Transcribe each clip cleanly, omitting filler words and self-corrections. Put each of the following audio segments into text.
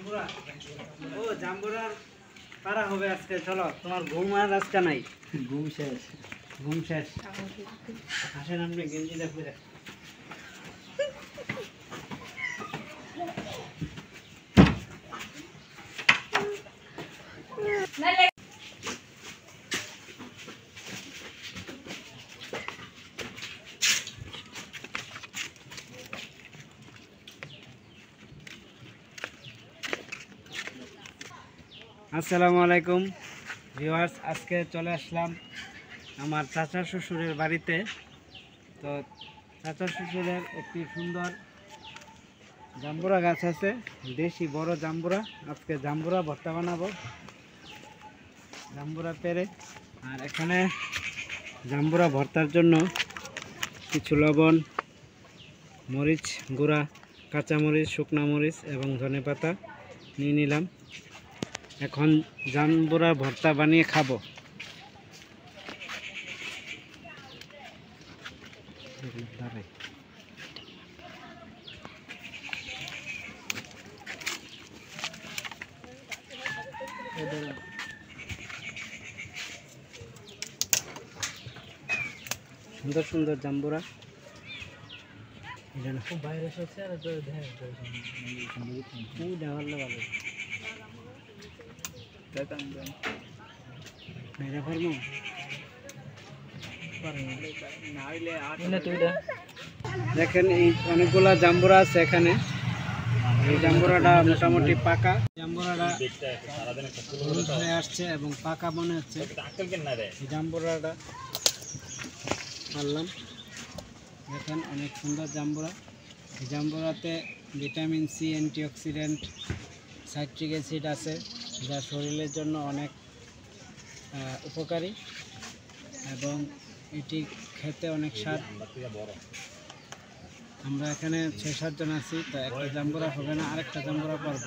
জাম্বুরা ও জাম্বুরার পারা হবে আজকে। চলো, তোমার ঘুম আর আজকে নাই। ঘুম শেষ, ঘুম শেষ। আসেন আপনি গেঞ্জি দেখবে। আসসালামু আলাইকুম ভিউয়ার্স, আজকে চলে আসলাম আমার চাচা শ্বশুরের বাড়িতে। তো চাচা শ্বশুরের একটি সুন্দর জাম্বুরা গাছ আছে, দেশি বড় জাম্বুরা। আজকে জাম্বুরা ভর্তা বানাবো, জাম্বুরা পেরে। আর এখানে জাম্বুরা ভর্তার জন্য কিছু লবণ, মরিচ গুঁড়া, কাঁচামরিচ, শুকনা মরিচ এবং ধনেপাতা নিয়ে নিলাম। এখন জাম্বুরা ভর্তা বানিয়ে খাবো। সুন্দর সুন্দর জাম্বুরা। খুব ভাইরাস হচ্ছে। আর দেখেন এই অনেকগুলা জাম্বুরা আছে এখানে। এই জাম্বুরাটা মোটামুটি পাকা। জাম্বুরাটা হলুদ হয়ে আসছে এবং পাকা মনে হচ্ছে। এই জাম্বুরাটা পারলাম। দেখেন অনেক সুন্দর জাম্বুরা। এই জাম্বুরাতে vitamin C, antioxidant, citric acid আছে, যা শরীরের জন্য অনেক উপকারী এবং এটি খেতে অনেক স্বাদ। আমরা এখানে 6-7 জন আছি, তো একটা জাম্বুরা হবে না, আরেকটা জাম্বুরা পারব।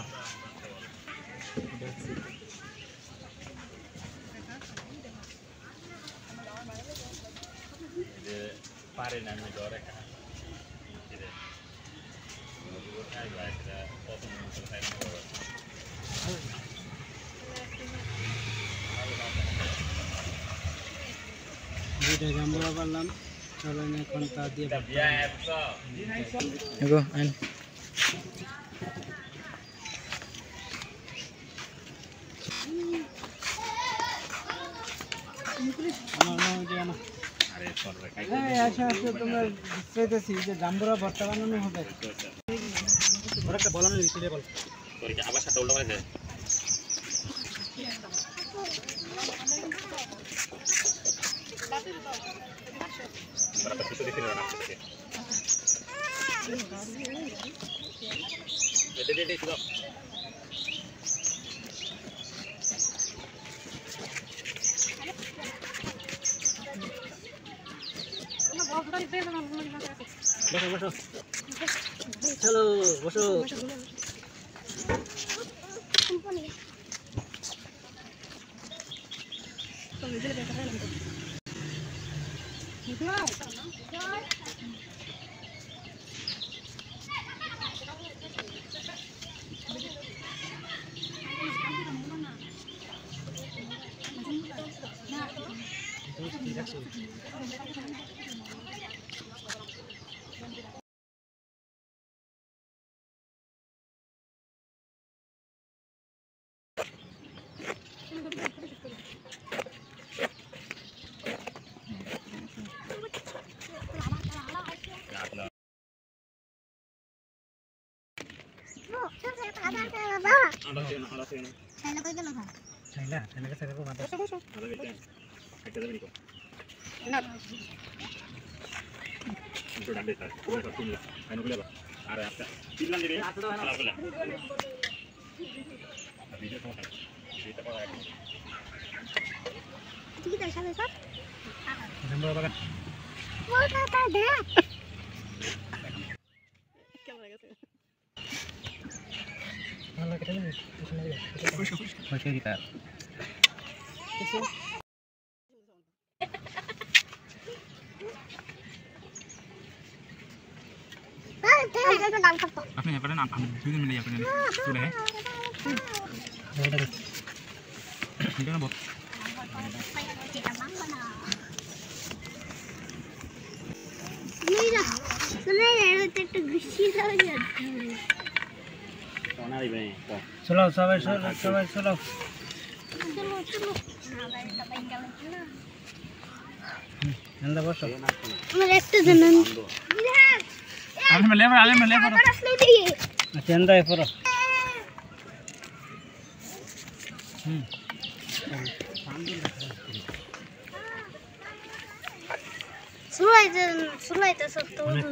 দুইটা জাম্বুরা পারলাম। চলেন এখন তা দিয়ে তোমরা চাইতেছি যে জাম্বুরা ভর্তা বানানো হবে। আবার সাথে উল্টো করে চলো বসো। আপনি এবারে না দুই দিন মিলে আপনি চলে চলো সবাই সবাই চলো বসো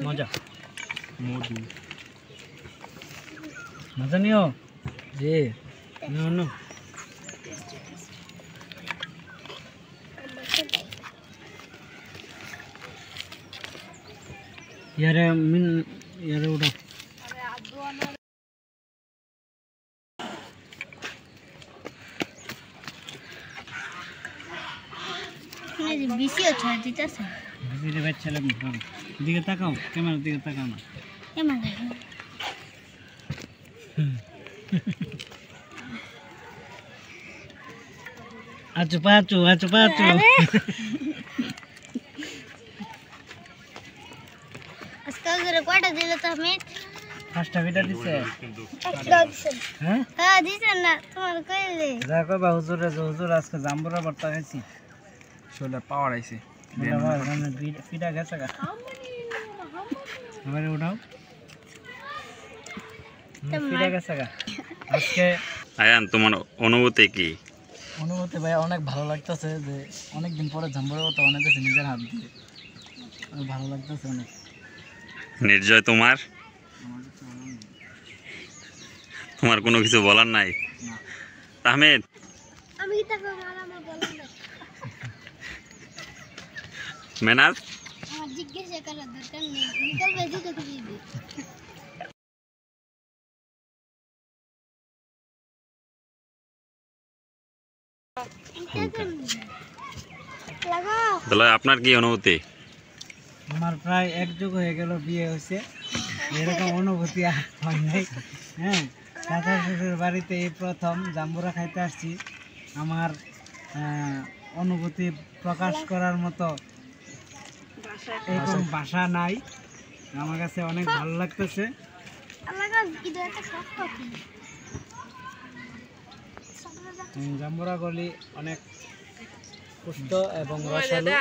মজা মজা নিও যে यारे मिन यारे उड़ा मेरी बीसी अच्छा जीता से बीसी रे बच्चा ले दिखे ताकाओ कैमरा दिखे ताकाओ ना कैमरा आचु पाचु আজকাল ধরে কয়টা দিলে তো আমি 5টা ভিডিও দিছে হ্যাঁ হ্যাঁ দিছেন না তোমার কইলে দেখো বা হুজুর আজকে জাম্বুরা ভর্তা খাইছি শোলা পাওয়ার আইছে মানে পিঠা গেছে গা আমারে উঠাও পিঠা গেছে গা আজকে আয়ান তোমার অনুভূতি কি? অনুভূতি ভাই অনেক ভালো লাগতেছে যে অনেক দিন পরে জাম্বুরা ভর্তা বানাইতেছি নিজের হাত দিয়ে ভালো লাগতেছে অনেক। নির্জয় তোমার কোনো কিছু বলার নাই? আহমেদ আমি তাকে মারামা বললাম না মেনাজ আমার জিজ্ঞাসা করার দরকার নেই নিকল বেজি তো দিবি লাগাও তাহলে আপনার কি অনুভূতি? আমার প্রায় এক যুগ হয়ে গেল বিয়ে হয়েছে এরকম অনুভূতি আর হয় নাই হ্যাঁ চাচা শ্বশুর বাড়িতে এই প্রথম জাম্বুরা খাইতে আসছি আমার অনুভূতি প্রকাশ করার মতো এরকম ভাষা নাই আমার কাছে অনেক ভালো লাগতেছে জাম্বুরা গলি অনেক পুষ্ট এবং রসালো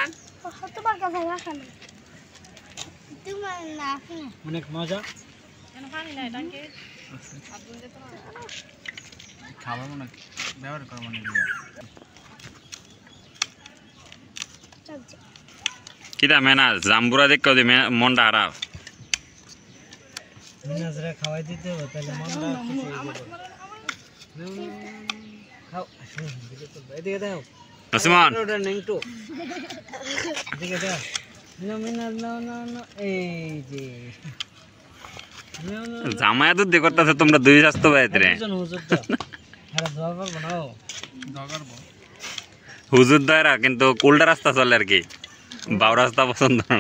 অনেক মজা খাবার মনে ব্যবহার করা মনে কিটা মেনাজ জাম্বুরা দেখো যে মনটা খারাপ মিনাজরা খাওয়াই দিতে হবে তাহলে মনটা খুশি হয়ে যাবে খাও এদিকে দাও ওসমান ওটা নেংটু এদিকে দাও মিনাজ না এই যে জামায়া দুধ দিয়ে করতেছে তোমরা দুই স্বাস্থ্য বাইতে রে হুজুর দয়রা কিন্তু উল্টা রাস্তা চলে আর কি বাউ রাস্তা পছন্দ না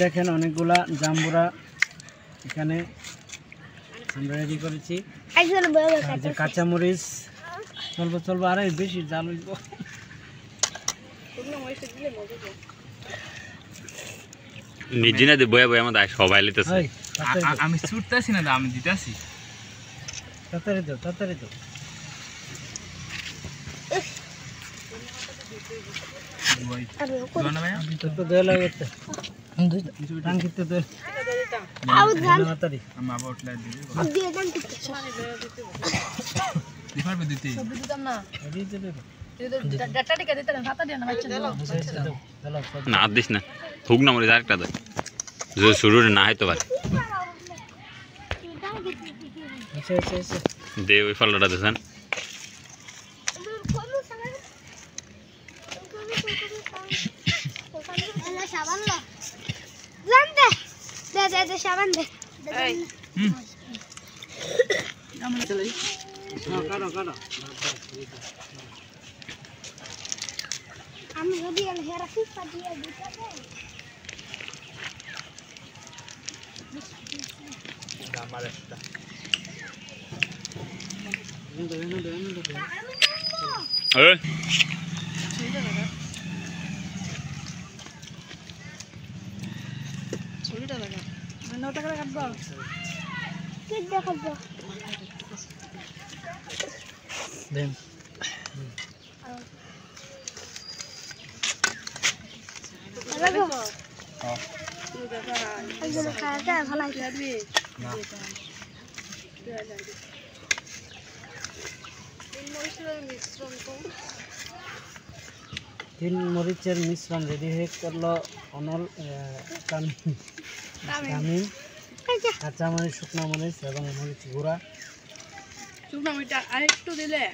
দেখেন অনেকগুলা জাম্বুরা এখানে আমরা রেডি করেছি যে কাঁচামরিচ চলবো আরে বেশি জাল হইব নিজে না বয়ে বয়ে আমাদের সবাই লিতেছে আমি ছুটতেছি না আমি দিতেছি তাড়াতাড়ি দাও তো দেওয়া লাগছে টাঙ্কিতে দে তাড়াতাড়ি আমি আবার উঠলাই দিবি দিপারবে দিতে দিতে দেবো না দিস না থুক না মরে আরেকটা দেয় যদি শুরু না হয়তো পারে দে ওই ফলটা দেন সাবান দে কাটো আমি যদি হেরা ফিসা দিয়ে দিতে এই কি দেখাবো দেন লাগো হ্যাঁ এগুলো খাওয়াটা ভালো লাগে না তিন মরিচের মিশ্রণ রেডি হয়ে করলো অনল তামিম কাঁচা মরিচ শুকনো মরিচ এবং মরিচ গুঁড়া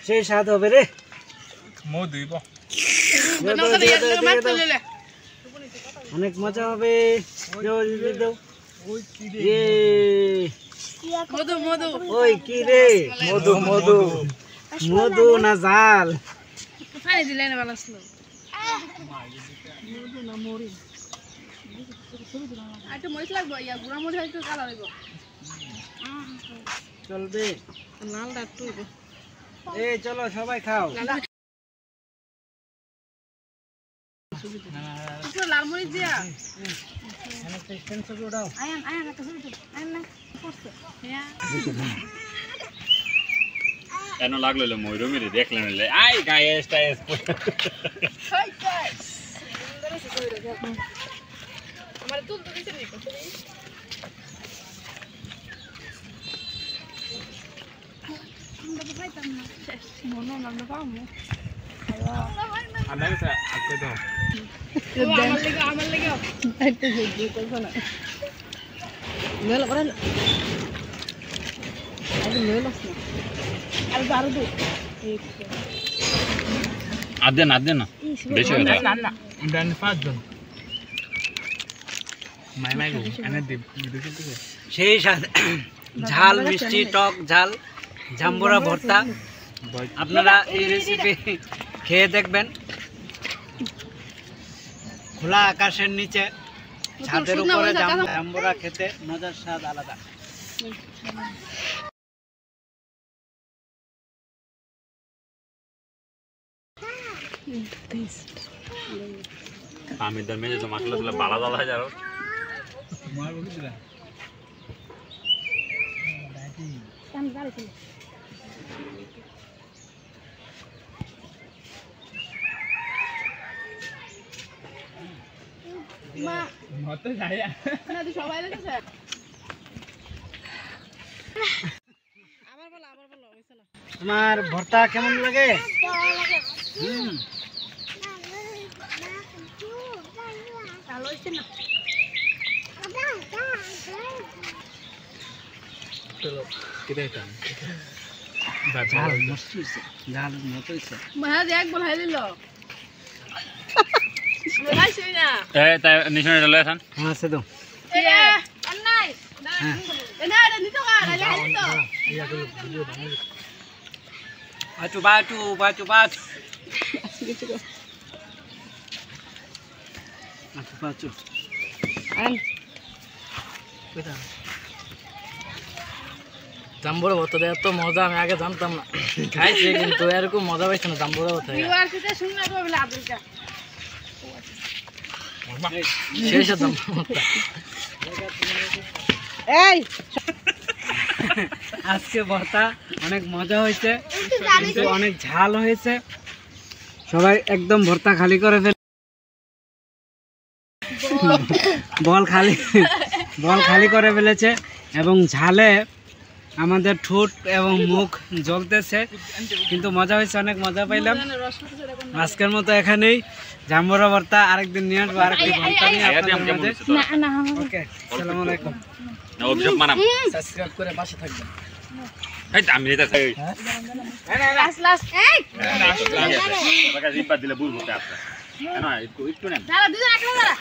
সেই স্বাদ হবে রে অনেক মজা হবে ওই কি রে মধু মধু মধু না জাল চলবে এই চলো সবাই খাও অনেকটা স্ট্যান্ড ছবি ওঠাও কেন লাগলো ময়ূরমিরে দেখলেন আই গায়েস টাইস আদেন না বেশি হয়ে যায় সেই স্বাদ ঝাল মিষ্টি টক ঝাল জাম্বুরা ভর্তা আপনারা এই রেসিপি খেয়ে দেখবেন খোলা আকাশের নিচে ছাদের উপরে জাম্বুরা খেতে মজার স্বাদ আলাদা আমি দর মেজে তো মাছলা তুলে বালা দালা হয়ে যাও তোমার ভর্তা কেমন লাগে ভালো হয়েছে না ঝাল মস্ত হয়েছে ঝাল মতো হয়েছে এ তাই নিশানে চলে আছেন হ্যাঁ আছে তো বাচু বাচু বাচু বাচু বাচু বাচু জাম্বুরা ভর্তা এত মজা আমি আগে জানতাম না খাইছি কিন্তু এরকম মজা পাইছি না জাম্বুরা ভর্তা শেষ জাম্বুরা ভর্তা আজকে ভর্তা অনেক মজা হয়েছে কিন্তু অনেক ঝাল হয়েছে সবাই একদম ভর্তা খালি করে ফেলে বল খালি করে ফেলেছে এবং ঝালে আমাদের ঠোঁট এবং মুখ জ্বলতেছে কিন্তু মজা হয়েছে অনেক মজা পাইলাম আজকের মতো এখানেই জাম্বুরা ভর্তা আরেকদিন নিয়ে আসবো আরেকটি ভর্তা নিয়ে আপনাদের মাঝে ওকে আসসালামু আলাইকুম অভিযোগ মানাম সাবস্ক্রাইব করে পাশে থাকবেন এই আমি এটা চাই লাস্ট এই টাকা জিপা দিলে বুঝবো তে আপনারা না একটু নেন দাঁড়া দুজন একলা দাঁড়া